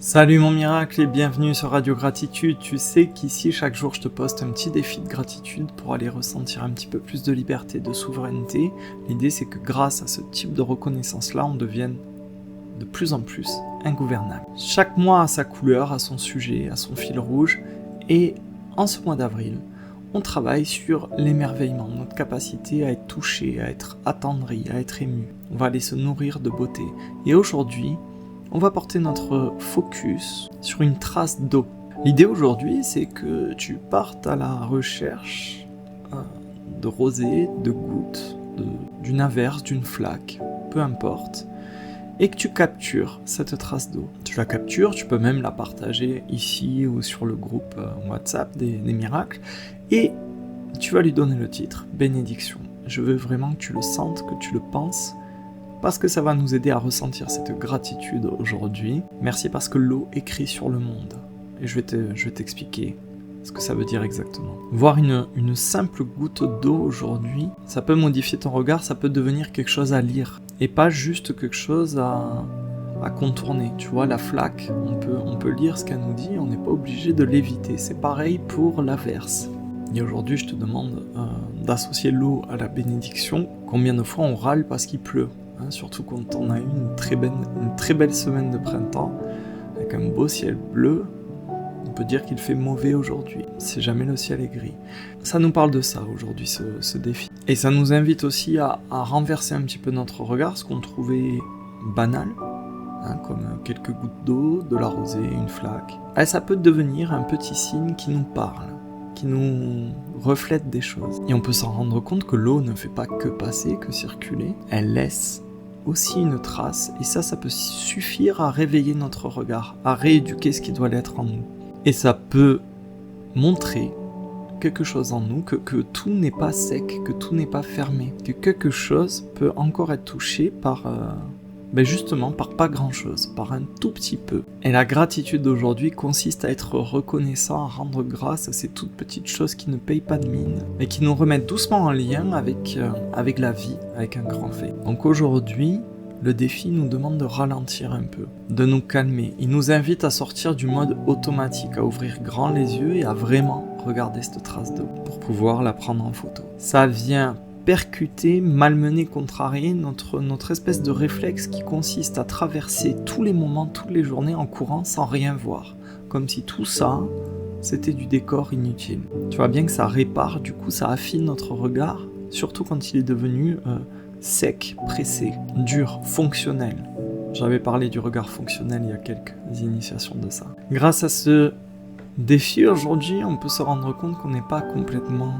Salut mon miracle et bienvenue sur Radio Gratitude. Tu sais qu'ici chaque jour je te poste un petit défi de gratitude pour aller ressentir un petit peu plus de liberté, de souveraineté. L'idée c'est que grâce à ce type de reconnaissance là on devienne de plus en plus ingouvernable. Chaque mois a sa couleur, a son sujet, a son fil rouge et en ce mois d'avril on travaille sur l'émerveillement, notre capacité à être touché, à être attendri, à être ému. On va aller se nourrir de beauté et aujourd'hui on va porter notre focus sur une trace d'eau. L'idée aujourd'hui, c'est que tu partes à la recherche de rosée, de gouttes, d'une averse, d'une flaque, peu importe, et que tu captures cette trace d'eau. Tu la captures, tu peux même la partager ici ou sur le groupe WhatsApp des miracles, et tu vas lui donner le titre, bénédiction. Je veux vraiment que tu le sentes, que tu le penses, parce que ça va nous aider à ressentir cette gratitude aujourd'hui. Merci parce que l'eau écrit sur le monde. Et je vais t'expliquer ce que ça veut dire exactement. Voir une simple goutte d'eau aujourd'hui, ça peut modifier ton regard, ça peut devenir quelque chose à lire. Et pas juste quelque chose à contourner. Tu vois, la flaque, on peut lire ce qu'elle nous dit, on n'est pas obligé de l'éviter. C'est pareil pour l'averse. Et aujourd'hui, je te demande d'associer l'eau à la bénédiction. Combien de fois on râle parce qu'il pleut ? Surtout quand on a eu une très belle semaine de printemps, avec un beau ciel bleu, on peut dire qu'il fait mauvais aujourd'hui, si jamais le ciel est gris. Ça nous parle de ça aujourd'hui, ce défi. Et ça nous invite aussi à renverser un petit peu notre regard, ce qu'on trouvait banal, comme quelques gouttes d'eau, de la rosée, une flaque. Et ça peut devenir un petit signe qui nous parle, qui nous reflète des choses. Et on peut s'en rendre compte que l'eau ne fait pas que passer, que circuler, elle laisse aussi une trace, et ça peut suffire à réveiller notre regard, à rééduquer ce qui doit l'être en nous. Et ça peut montrer quelque chose en nous, que tout n'est pas sec, que tout n'est pas fermé, que quelque chose peut encore être touché par... justement par pas grand chose, par un tout petit peu. Et la gratitude d'aujourd'hui consiste à être reconnaissant, à rendre grâce à ces toutes petites choses qui ne payent pas de mine, mais qui nous remettent doucement en lien avec la vie, avec un grand V. Donc aujourd'hui, le défi nous demande de ralentir un peu, de nous calmer. Il nous invite à sortir du mode automatique, à ouvrir grand les yeux et à vraiment regarder cette trace d'eau pour pouvoir la prendre en photo. Ça vient percuter, malmener, contrarier notre espèce de réflexe qui consiste à traverser tous les moments, toutes les journées en courant sans rien voir. Comme si tout ça, c'était du décor inutile. Tu vois bien que ça répare, du coup ça affine notre regard, surtout quand il est devenu sec, pressé, dur, fonctionnel. J'avais parlé du regard fonctionnel il y a quelques initiations de ça. Grâce à ce défi aujourd'hui, on peut se rendre compte qu'on n'est pas complètement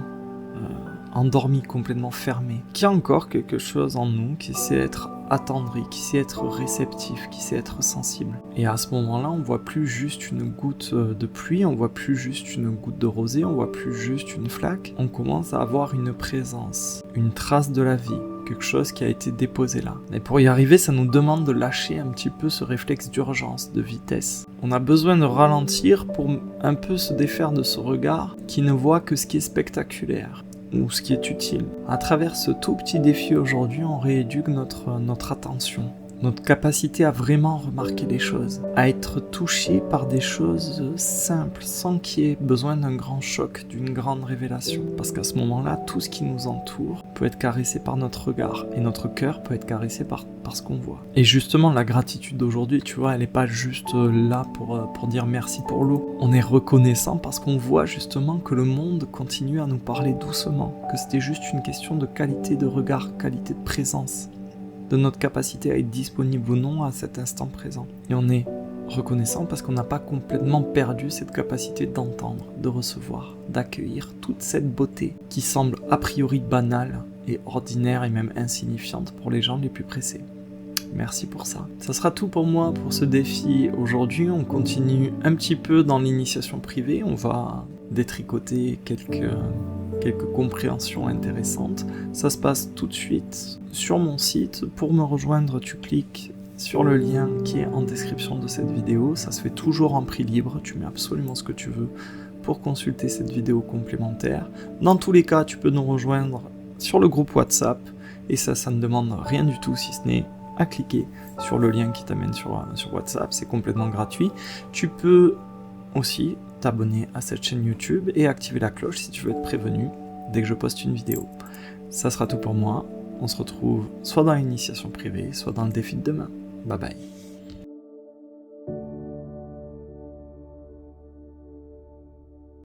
endormi, complètement fermé, qu'il y a encore quelque chose en nous qui sait être attendri, qui sait être réceptif, qui sait être sensible. Et à ce moment-là, on voit plus juste une goutte de pluie, on voit plus juste une goutte de rosée, on voit plus juste une flaque. On commence à avoir une présence, une trace de la vie, quelque chose qui a été déposé là. Et pour y arriver, ça nous demande de lâcher un petit peu ce réflexe d'urgence, de vitesse. On a besoin de ralentir pour un peu se défaire de ce regard qui ne voit que ce qui est spectaculaire ou ce qui est utile. À travers ce tout petit défi aujourd'hui, on rééduque notre attention, notre capacité à vraiment remarquer les choses, à être touché par des choses simples, sans qu'il y ait besoin d'un grand choc, d'une grande révélation. Parce qu'à ce moment-là, tout ce qui nous entoure peut être caressé par notre regard, et notre cœur peut être caressé par ce qu'on voit. Et justement, la gratitude d'aujourd'hui, tu vois, elle n'est pas juste là pour dire merci pour l'eau. On est reconnaissant parce qu'on voit justement que le monde continue à nous parler doucement, que c'était juste une question de qualité de regard, qualité de présence, de notre capacité à être disponible ou non à cet instant présent. Et on est reconnaissant parce qu'on n'a pas complètement perdu cette capacité d'entendre, de recevoir, d'accueillir toute cette beauté qui semble a priori banale et ordinaire et même insignifiante pour les gens les plus pressés. Merci pour ça. Ça sera tout pour moi pour ce défi aujourd'hui. On continue un petit peu dans l'initiation privée. On va détricoter quelques compréhensions intéressantes. Ça se passe tout de suite sur mon site. Pour me rejoindre, tu cliques sur le lien qui est en description de cette vidéo. Ça se fait toujours en prix libre. Tu mets absolument ce que tu veux pour consulter cette vidéo complémentaire. Dans tous les cas, tu peux nous rejoindre sur le groupe WhatsApp. Et ça ne demande rien du tout si ce n'est à cliquer sur le lien qui t'amène sur WhatsApp, c'est complètement gratuit. Tu peux aussi t'abonner à cette chaîne YouTube et activer la cloche si tu veux être prévenu dès que je poste une vidéo. Ça sera tout pour moi, on se retrouve soit dans l'initiation privée, soit dans le défi de demain. Bye bye.